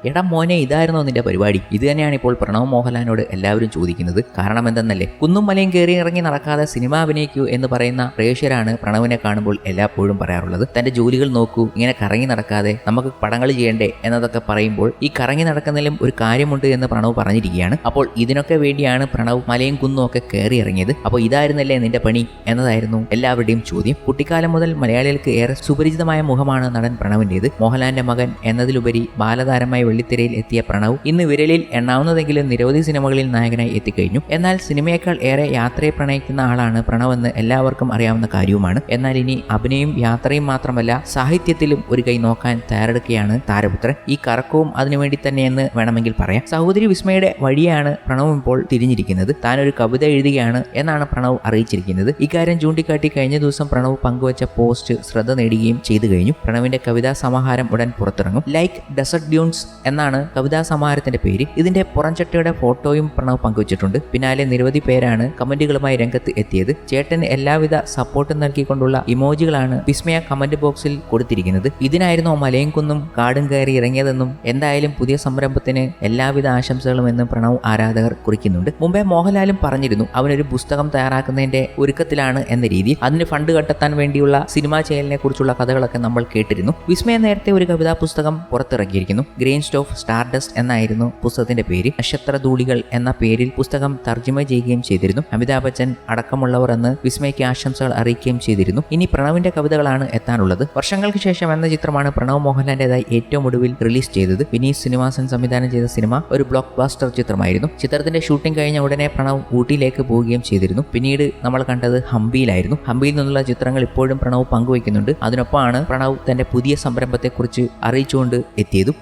എടാ മോനെ, ഇതായിരുന്നോ നിന്റെ പരിപാടി? ഇത് തന്നെയാണ് ഇപ്പോൾ പ്രണവ് മോഹൻലാലിനോട് എല്ലാവരും ചോദിക്കുന്നത്. കാരണം എന്തെന്നല്ലേ, കുന്നും മലയും കയറി ഇറങ്ങി നടക്കാതെ സിനിമ അഭിനയിക്കൂ എന്ന് പറയുന്ന പ്രേക്ഷകരാണ് പ്രണവിനെ കാണുമ്പോൾ എല്ലായ്പ്പോഴും പറയാറുള്ളത്. തന്റെ ജോലികൾ നോക്കൂ, ഇങ്ങനെ കറങ്ങി നടക്കാതെ നമുക്ക് പടങ്ങൾ ചെയ്യണ്ടേ എന്നതൊക്കെ പറയുമ്പോൾ ഈ കറങ്ങി നടക്കുന്നതിലും ഒരു കാര്യമുണ്ട് എന്ന് പ്രണവ് പറഞ്ഞിരിക്കുകയാണ്. അപ്പോൾ ഇതിനൊക്കെ വേണ്ടിയാണ് പ്രണവ് മലയും കുന്നും ഒക്കെ കയറി ഇറങ്ങിയത്. അപ്പോൾ ഇതായിരുന്നല്ലേ നിന്റെ പണി എന്നതായിരുന്നു എല്ലാവരുടെയും ചോദ്യം. കുട്ടിക്കാലം മുതൽ മലയാളികൾക്ക് ഏറെ സുപരിചിതമായ മുഖമാണ് നടൻ പ്രണവിന്റേത്. മോഹൻലാലിന്റെ മകൻ എന്നതിലുപരി ബാലതാരമായി വെള്ളിത്തിരയിൽ എത്തിയ പ്രണവ് ഇന്ന് വിരലിൽ എണ്ണാവുന്നതെങ്കിലും നിരവധി സിനിമകളിൽ നായകനായി എത്തിക്കഴിഞ്ഞു. എന്നാൽ സിനിമയേക്കാൾ ഏറെ യാത്രയെ പ്രണയിക്കുന്ന ആളാണ് പ്രണവ് എന്ന് എല്ലാവർക്കും അറിയാവുന്ന കാര്യവുമാണ്. എന്നാൽ ഇനി അഭിനയം യാത്രയും മാത്രമല്ല, സാഹിത്യത്തിലും ഒരു കൈ നോക്കാൻ തയ്യാറെടുക്കുകയാണ് താരപുത്രൻ. ഈ കറക്കവും അതിനുവേണ്ടി തന്നെയെന്ന് വേണമെങ്കിൽ പറയാം. സഹോദരി വിസ്മയുടെ വഴിയാണ് പ്രണവ് ഇപ്പോൾ തിരിഞ്ഞിരിക്കുന്നത്. താനൊരു കവിത എഴുതുകയാണ് എന്നാണ് പ്രണവ് അറിയിച്ചിരിക്കുന്നത്. ഇക്കാര്യം ചൂണ്ടിക്കാട്ടി കഴിഞ്ഞ ദിവസം പ്രണവ് പങ്കുവച്ച പോസ്റ്റ് ശ്രദ്ധ നേടുകയും ചെയ്തു കഴിഞ്ഞു. പ്രണവിന്റെ കവിതാ സമാഹാരം ഉടൻ പുറത്തിറങ്ങും. ലൈക്ക് ഡെസർട്ട് ഡ്യൂൺസ് എന്നാണ് കവിതാ സമാഹാരത്തിന്റെ പേര്. ഇതിന്റെ പുറംചട്ടയുടെ ഫോട്ടോയും പ്രണവ് പങ്കുവച്ചിട്ടുണ്ട്. പിന്നാലെ നിരവധി പേരാണ് കമന്റുകളുമായി രംഗത്ത് എത്തിയത്. ചേട്ടന് എല്ലാവിധ സപ്പോർട്ടും നൽകിക്കൊണ്ടുള്ള ഇമോജികളാണ് വിസ്മയ കമന്റ് ബോക്സിൽ കൊടുത്തിരിക്കുന്നത്. ഇതിനായിരുന്നു മലയും കുന്നും കാടും കയറി ഇറങ്ങിയതെന്നും എന്തായാലും പുതിയ സംരംഭത്തിന് എല്ലാവിധ ആശംസകളും എന്നും പ്രണവ് ആരാധകർ കുറിക്കുന്നുണ്ട്. മുമ്പേ മോഹൻലാലും പറഞ്ഞിരുന്നു അവനൊരു പുസ്തകം തയ്യാറാക്കുന്നതിന്റെ ഒരുക്കത്തിലാണ് എന്ന രീതിയിൽ. അതിന് ഫണ്ട് കണ്ടെത്താൻ വേണ്ടിയുള്ള സിനിമാ ചെയ്യലിനെ കുറിച്ചുള്ള കഥകളൊക്കെ നമ്മൾ കേട്ടിരുന്നു. വിസ്മയ നേരത്തെ ഒരു കവിതാ പുസ്തകം പുറത്തിറക്കിയിരിക്കുന്നു. ഗ്രെയിൻസ് ഓഫ് സ്റ്റാർഡസ്റ്റ് എന്നായിരുന്നു പുസ്തകത്തിന്റെ പേര്. നക്ഷത്രധൂളികൾ എന്ന പേരിൽ പുസ്തകം തർജ്ജമ ചെയ്യുകയും ചെയ്തിരുന്നു. അമിതാഭ് ബച്ചൻ അടക്കമുള്ളവർ അന്ന് വിസ്മയ്ക്ക് ആശംസകൾ അറിയിക്കുകയും ചെയ്തിരുന്നു. ഇനി പ്രണവിന്റെ കവിതകളാണ് എത്താനുള്ളത്. വർഷങ്ങൾക്ക് ശേഷം എന്ന ചിത്രമാണ് പ്രണവ് മോഹൻലാലിന്റേതായി ഏറ്റവും ഒടുവിൽ റിലീസ് ചെയ്തത്. വിനീത് ശ്രീനിവാസൻ സംവിധാനം ചെയ്ത സിനിമ ഒരു ബ്ലോക്ക് ബാസ്റ്റർ ചിത്രമായിരുന്നു. ചിത്രത്തിന്റെ ഷൂട്ടിംഗ് കഴിഞ്ഞ ഉടനെ പ്രണവ് ഊട്ടിയിലേക്ക് പോവുകയും ചെയ്തിരുന്നു. പിന്നീട് നമ്മൾ കണ്ടത് ഹംപിയിലായിരുന്നു. ഹംപിയിൽ നിന്നുള്ള ചിത്രങ്ങൾ ഇപ്പോഴും പ്രണവ് പങ്കുവയ്ക്കുന്നുണ്ട്. അതിനൊപ്പമാണ് പ്രണവ് തന്റെ പുതിയ സംരംഭത്തെക്കുറിച്ച് അറിയിച്ചുകൊണ്ട് എത്തിയതും.